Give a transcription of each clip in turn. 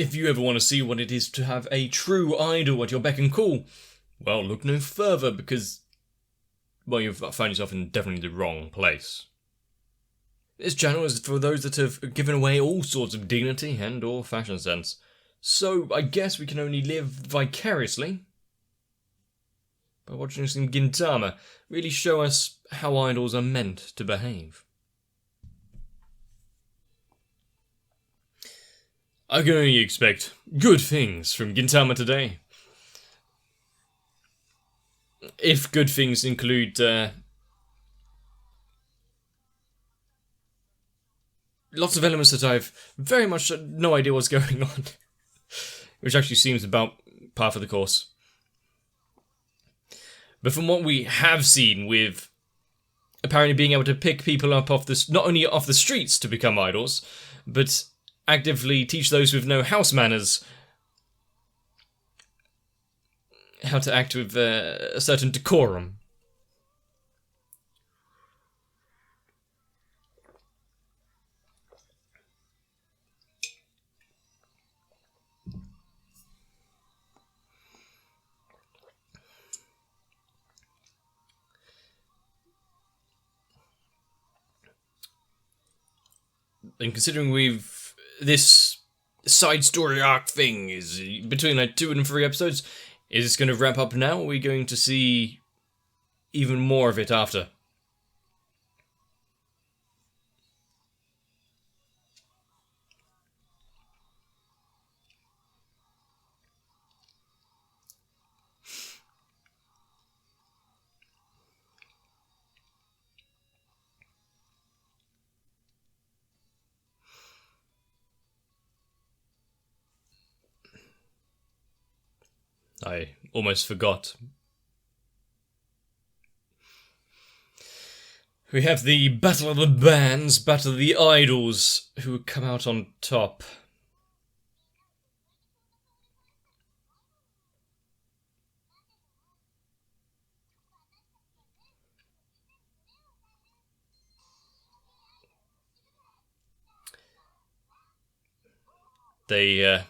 if you ever want to see what it is to have a true idol at your beck and call, well, look no further because, well, you've found yourself in definitely the wrong place. This channel is for those that have given away all sorts of dignity and or fashion sense. So I guess we can only live vicariously by watching some Gintama really show us how idols are meant to behave. I can only expect good things from Gintama today. If good things include lots of elements that I've very much no idea what's going on, which actually seems about par for the course. But from what we have seen, with apparently being able to pick people up off the not only off the streets to become idols, but actively teach those with no house manners how to act with a certain decorum. And considering this side story arc thing is between like 2 and 3 episodes, is this going to wrap up now, or are we going to see even more of it after? I almost forgot. We have the Battle of the Bands, Battle of the Idols, who come out on top. They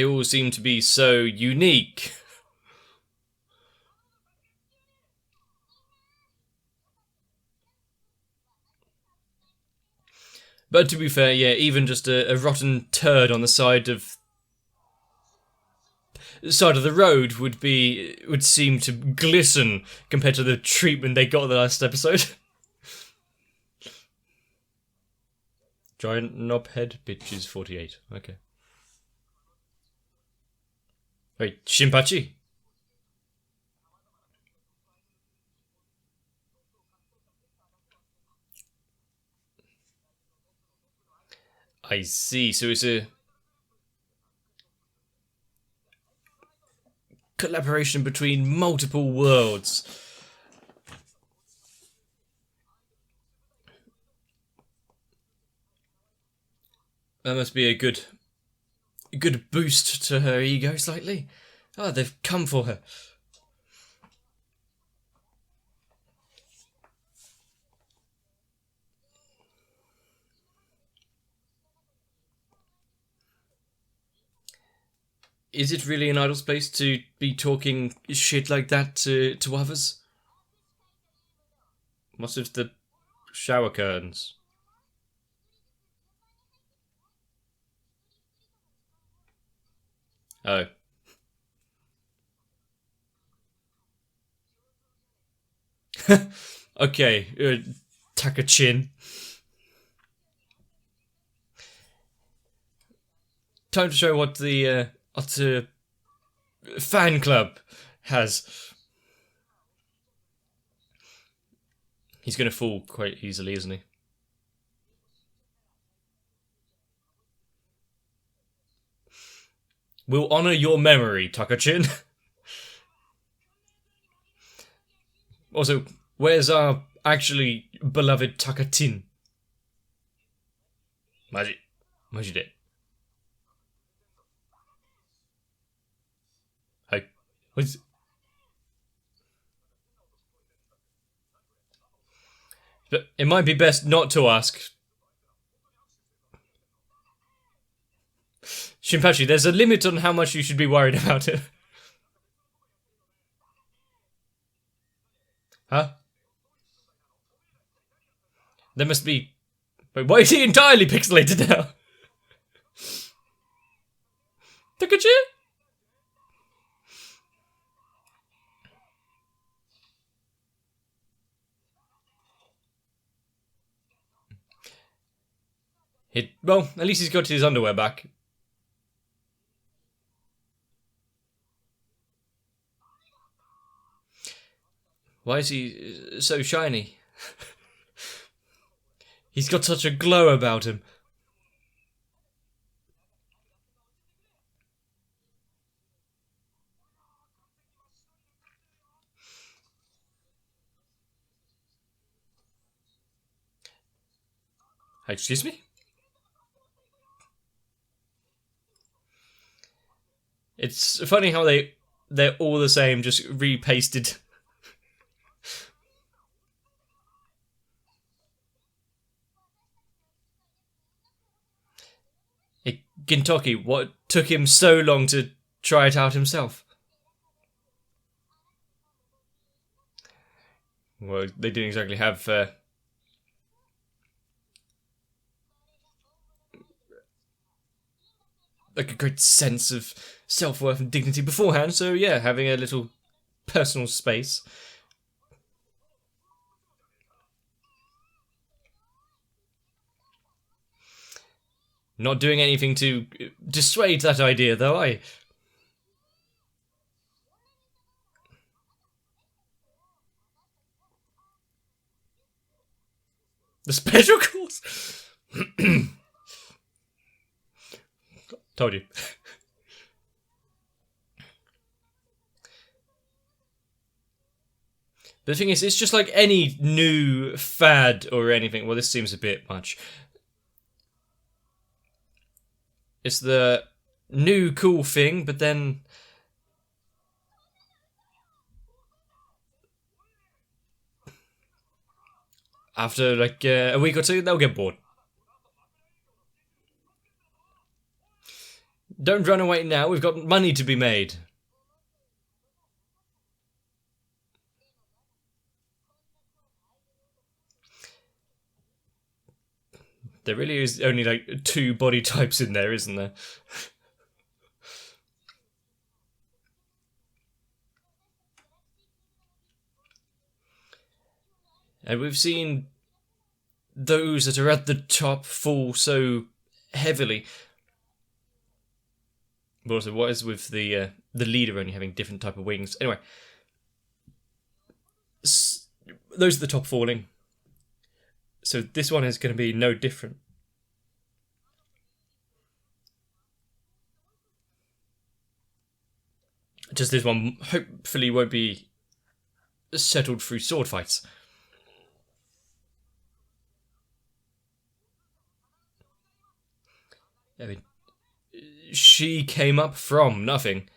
all seem to be so unique. But to be fair, yeah, even just a rotten turd on the side of the road would seem to glisten compared to the treatment they got in the last episode. Giant knobhead bitches 48. Okay. Wait, Shinpachi? I see, so it's a collaboration between multiple worlds. That must be a good boost to her ego slightly. Oh, they've come for her. Is it really an idol's place to be talking shit like that to others? What's with the shower curtains? Oh. Okay, Takachin. Time to show what the fan club has. He's gonna fall quite easily, isn't he? We'll honor your memory, Takachin. Also, where's our actually beloved Takachin? Majide. Hi. What's... But it might be best not to ask. Shinpachi, there's a limit on how much you should be worried about it. Huh? There must be... Wait, why is he entirely pixelated now? Look at you! Well, at least he's got his underwear back. Why is he so shiny? He's got such a glow about him. Excuse me? It's funny how they're all the same, just repasted. Gintoki, what took him so long to try it out himself? Well, they didn't exactly have like a great sense of self-worth and dignity beforehand, so yeah, having a little personal space. Not doing anything to dissuade that idea, though, I... The special course? Told you. The thing is, it's just like any new fad or anything. Well, this seems a bit much. It's the new cool thing, but then... After, like, a week or two, they'll get bored. Don't run away now, we've got money to be made. There really is only, like, 2 body types in there, isn't there? And we've seen those that are at the top fall so heavily. But also, what is with the leader only having different type of wings? Anyway, those are the top falling. So this one is going to be no different. Just this one hopefully won't be settled through sword fights. I mean, she came up from nothing.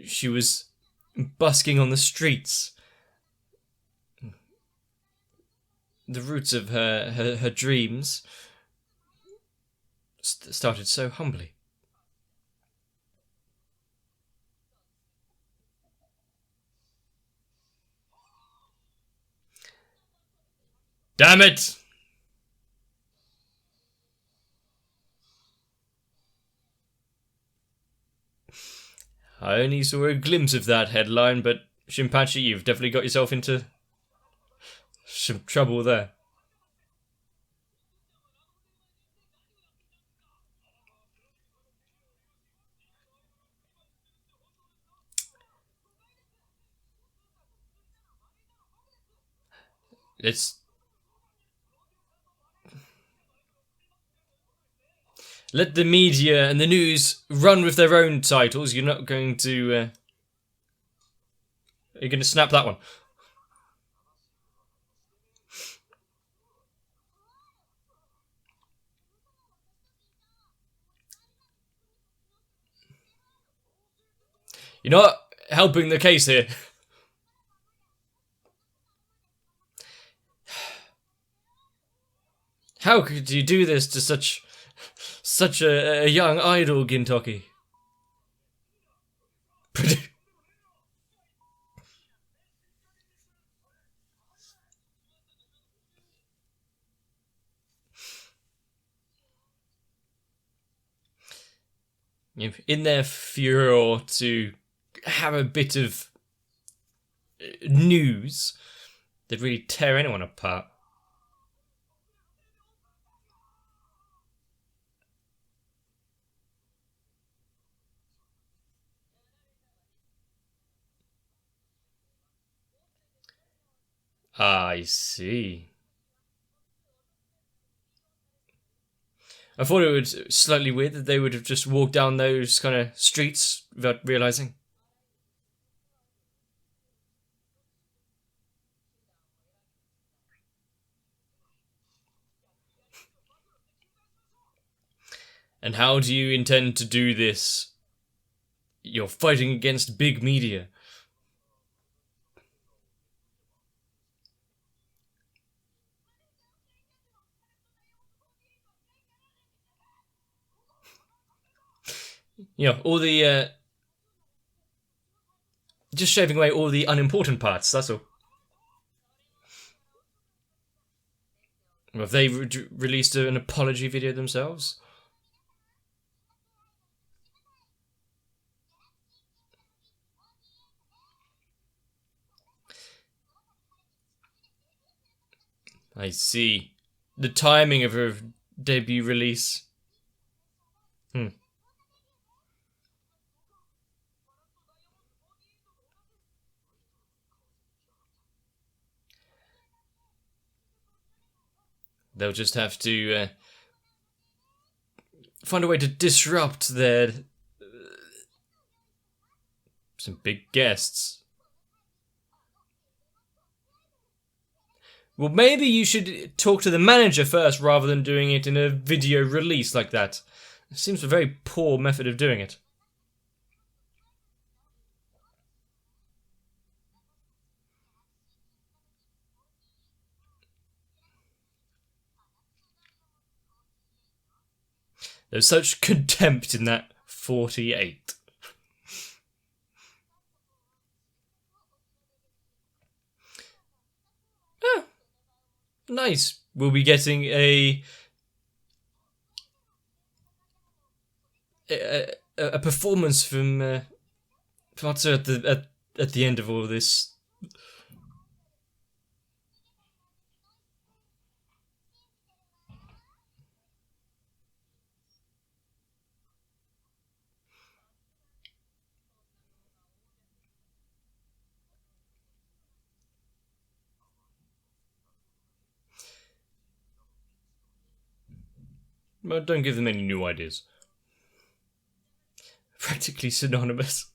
She was busking on the streets. The roots of her dreams started so humbly. Damn it! I only saw a glimpse of that headline, but Shinpachi, you've definitely got yourself into some trouble there. Let the media and the news run with their own titles. You're not going to... You're going to snap that one. You're not helping the case here. How could you do this to such a young idol, Gintoki? In their furor to have a bit of news that really tear anyone apart. I see. I thought it was slightly weird that they would have just walked down those kind of streets without realizing. And how do you intend to do this? You're fighting against big media. All the just shaving away all the unimportant parts, that's all. Have they released an apology video themselves? I see. The timing of her debut release. They'll just have to find a way to disrupt their some big guests. Well, maybe you should talk to the manager first rather than doing it in a video release like that. It seems a very poor method of doing it. There's such contempt in that 48. Ah, nice. We'll be getting a performance from Fatsu at the end of all of this. But don't give them any new ideas. Practically synonymous.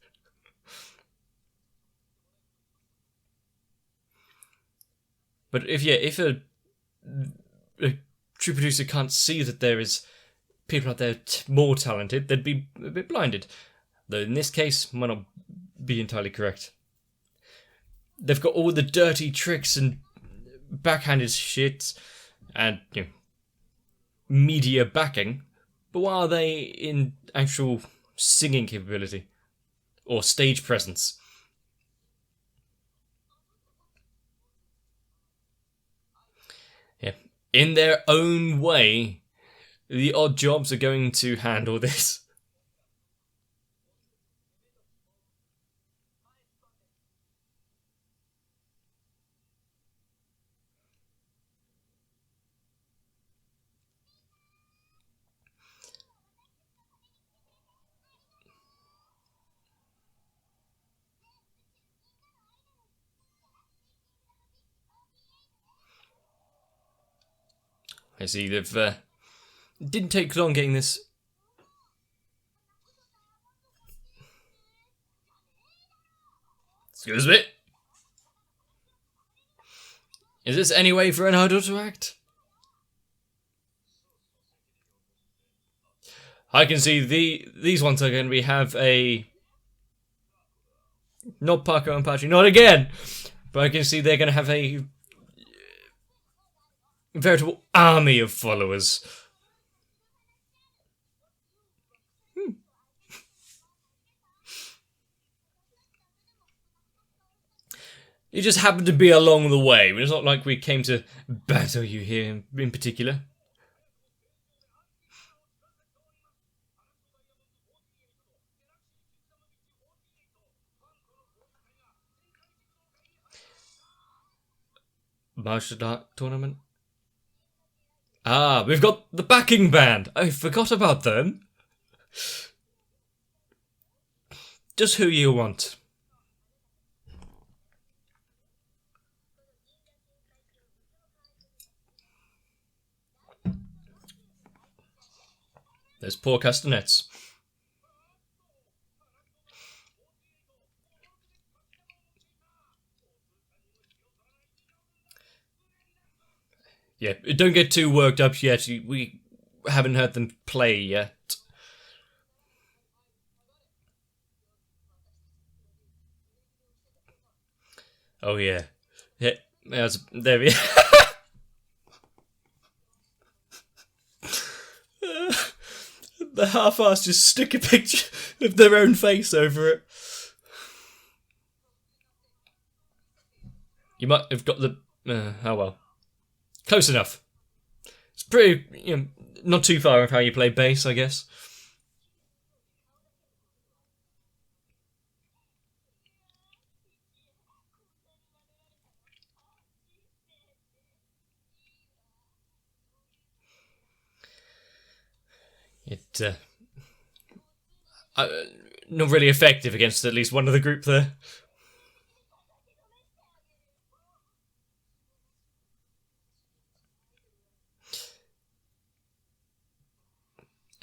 But if a true producer can't see that there is people out there more talented, they'd be a bit blinded. Though in this case, might not be entirely correct. They've got all the dirty tricks and backhanded shit and media backing, but what are they in actual singing capability or stage presence? Yeah, in their own way, the odd jobs are going to handle this. I see they've didn't take long getting this. Excuse me. Is this any way for an idol to act? I can see these ones are going to have a not Paco and Patrick, not again. But I can see they're going to have a veritable army of followers. You just happened to be along the way. It's not like we came to battle you here in particular. Martial art tournament? Ah, we've got the backing band. I forgot about them. Just who you want. There's poor castanets. Yeah, don't get too worked up yet. We haven't heard them play yet. Oh yeah. Yeah, there we The half-assed just stick a picture of their own face over it. You might have got the... oh well. Close enough. It's pretty... not too far of how you play bass, I guess. Not really effective against at least one of the group there.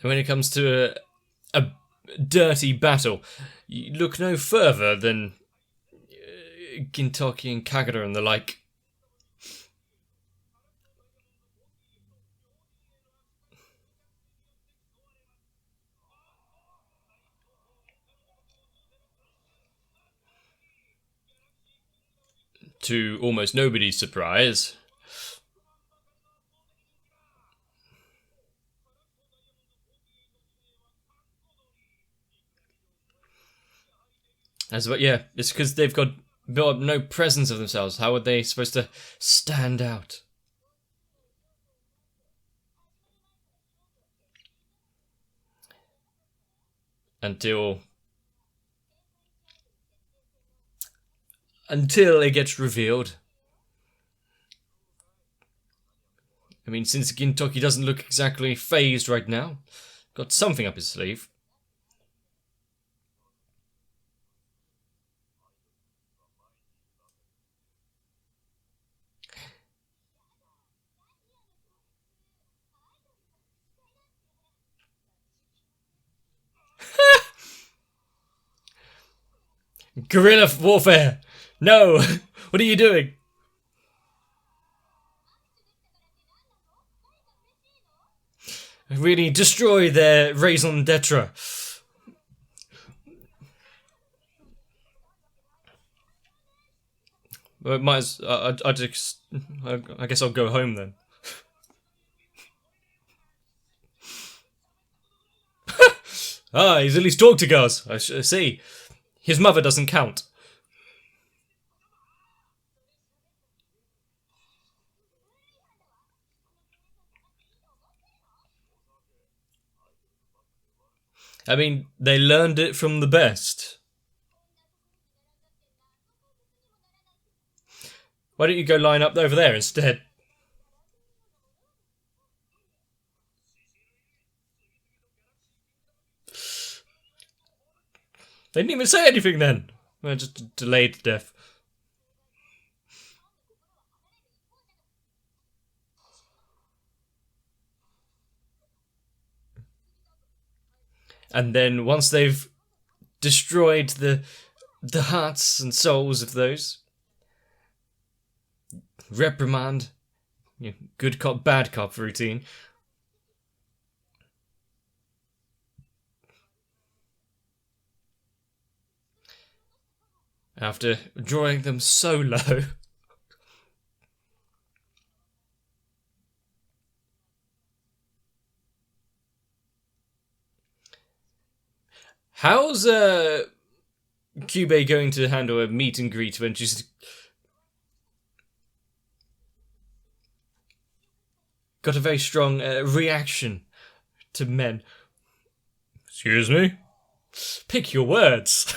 And when it comes to a dirty battle, you look no further than Gintoki and Kagura and the like. To almost nobody's surprise, it's because they've got built up no presence of themselves. How are they supposed to stand out? Until it gets revealed. I mean, since Gintoki doesn't look exactly phased right now, got something up his sleeve. Guerrilla warfare! No! What are you doing? Really destroy their raison d'etre. Well, I guess I'll go home then. Ah, he's at least talked to girls. I see. His mother doesn't count. I mean, they learned it from the best. Why don't you go line up over there instead? They didn't even say anything then. Well, just delayed death. And then once they've destroyed the hearts and souls of those, reprimand, good cop, bad cop routine. After drawing them so low. How's Cube going to handle a meet and greet when she's got a very strong reaction to men? Excuse me? Pick your words.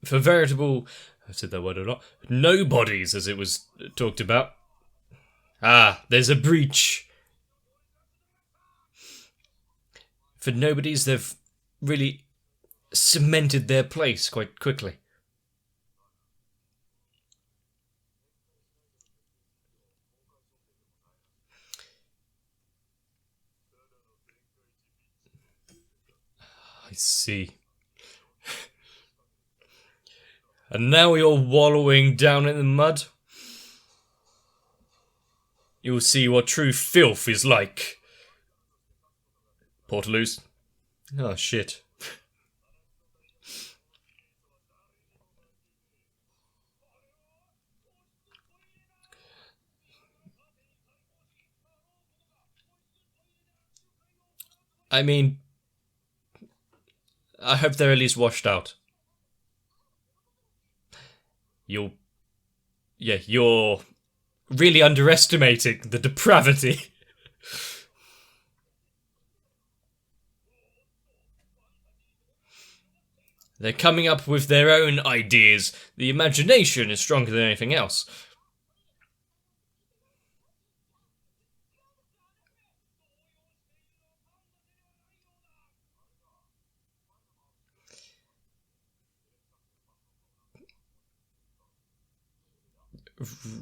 For veritable, I've said that word a lot, nobodies, as it was talked about. Ah, there's a breach. For nobodies, they've really cemented their place quite quickly. I see. And now you're wallowing down in the mud? You'll see what true filth is like. Portaloos. Oh, shit. I mean, I hope they're at least washed out. You're really underestimating the depravity. They're coming up with their own ideas. The imagination is stronger than anything else.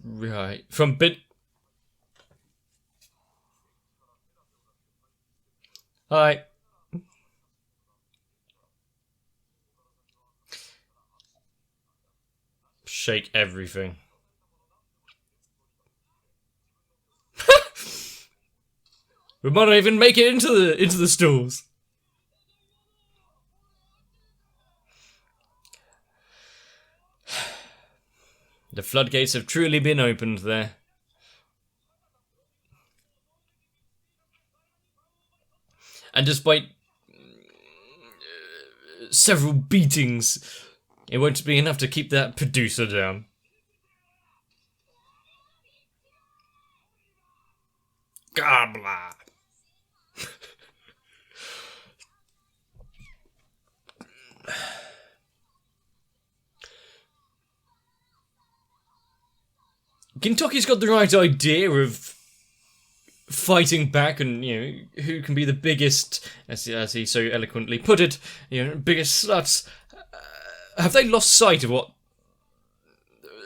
Right. From bit. Hi. Shake everything. We might not even make it into the stools. The floodgates have truly been opened there. And despite several beatings, it won't be enough to keep that producer down. Gabla. Kentucky's got the right idea of fighting back, and who can be the biggest, as he so eloquently put it, biggest sluts. Have they lost sight of what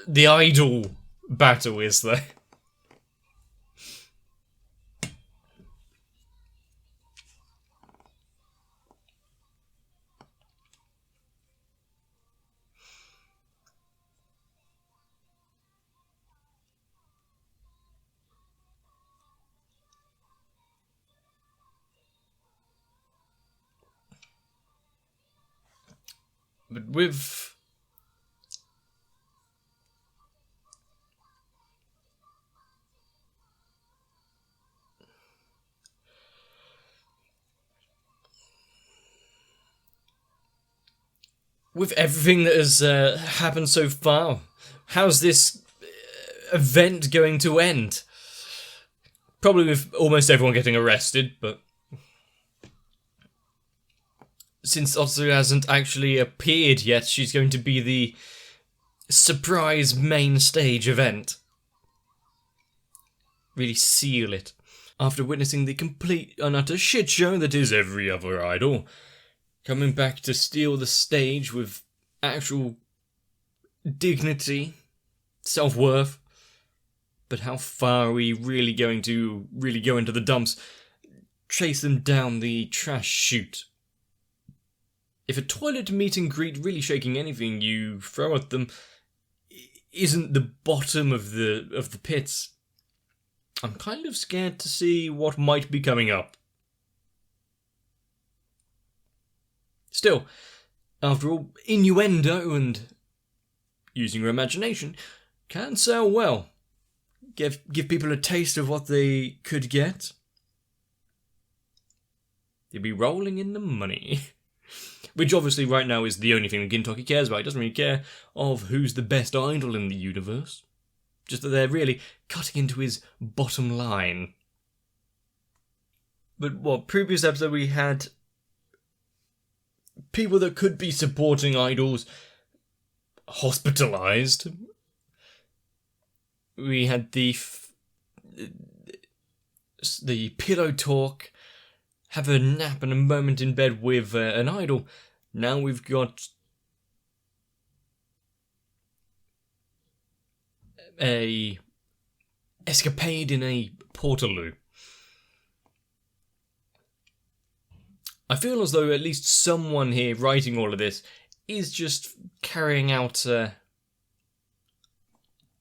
the idol battle is, though? But with everything that has happened so far, how's this event going to end? Probably with almost everyone getting arrested, but since Otsu hasn't actually appeared yet, she's going to be the surprise main stage event. Really seal it. After witnessing the complete and utter shit show that is every other idol, coming back to steal the stage with actual dignity, self-worth. But how far are we really going to go into the dumps? Chase them down the trash chute. If a toilet meet and greet really shaking anything you throw at them isn't the bottom of the pits, I'm kind of scared to see what might be coming up. Still, after all, innuendo and using your imagination can sell well. Give people a taste of what they could get. You'd be rolling in the money. Which obviously right now is the only thing that Gintoki cares about. He doesn't really care of who's the best idol in the universe. Just that they're really cutting into his bottom line. But previous episode we had people that could be supporting idols hospitalized. We had the pillow talk, have a nap and a moment in bed with an idol. Now we've got a escapade in a portaloo. I feel as though at least someone here writing all of this is just carrying out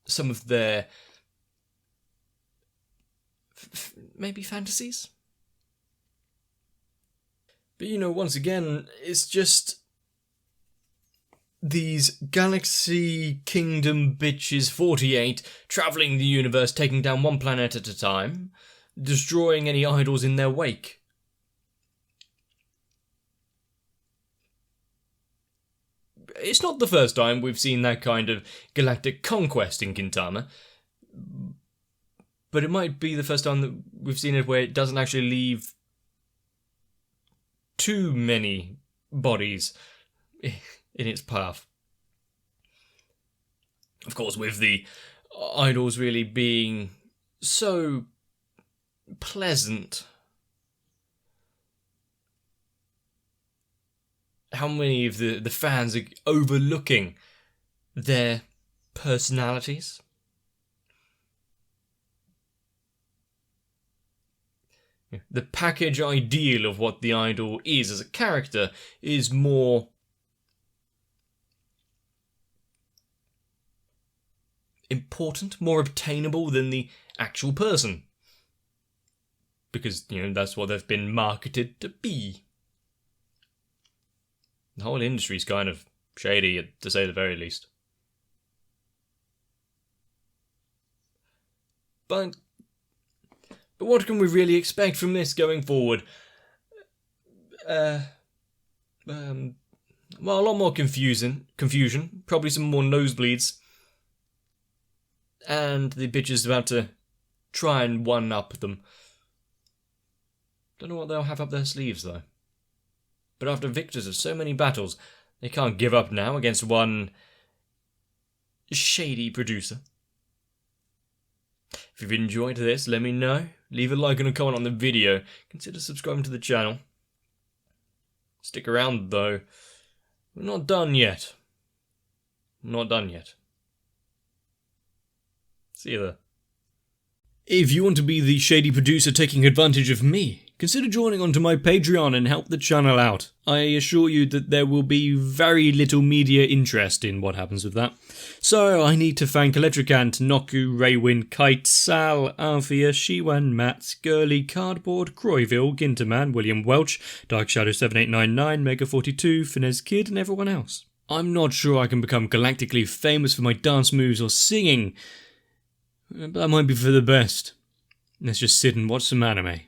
some of their maybe fantasies. But once again, it's just these Galaxy Kingdom bitches 48 travelling the universe, taking down one planet at a time, destroying any idols in their wake. It's not the first time we've seen that kind of galactic conquest in Gintama, but it might be the first time that we've seen it where it doesn't actually leave too many bodies in its path. Of course, with the idols really being so pleasant, how many of the fans are overlooking their personalities? The package ideal of what the idol is as a character is more important, more obtainable than the actual person. Because, that's what they've been marketed to be. The whole industry's kind of shady, to say the very least. But what can we really expect from this going forward? A lot more confusion, probably some more nosebleeds, and the bitches about to try and one-up them. Don't know what they'll have up their sleeves, though. But after victors of so many battles, they can't give up now against one shady producer. If you've enjoyed this, let me know. Leave a like and a comment on the video. Consider subscribing to the channel. Stick around, though. We're not done yet. See you there. If you want to be the shady producer taking advantage of me, consider joining onto my Patreon and help the channel out. I assure you that there will be very little media interest in what happens with that. So I need to thank Electricant, Noku, Raywin, Kite, Sal, Althea, Shiwan, Mats, Gurley, Cardboard, Croyville, Ginterman, William Welch, Dark Shadow 7899, Mega 42, Finesse Kid, and everyone else. I'm not sure I can become galactically famous for my dance moves or singing, but that might be for the best. Let's just sit and watch some anime.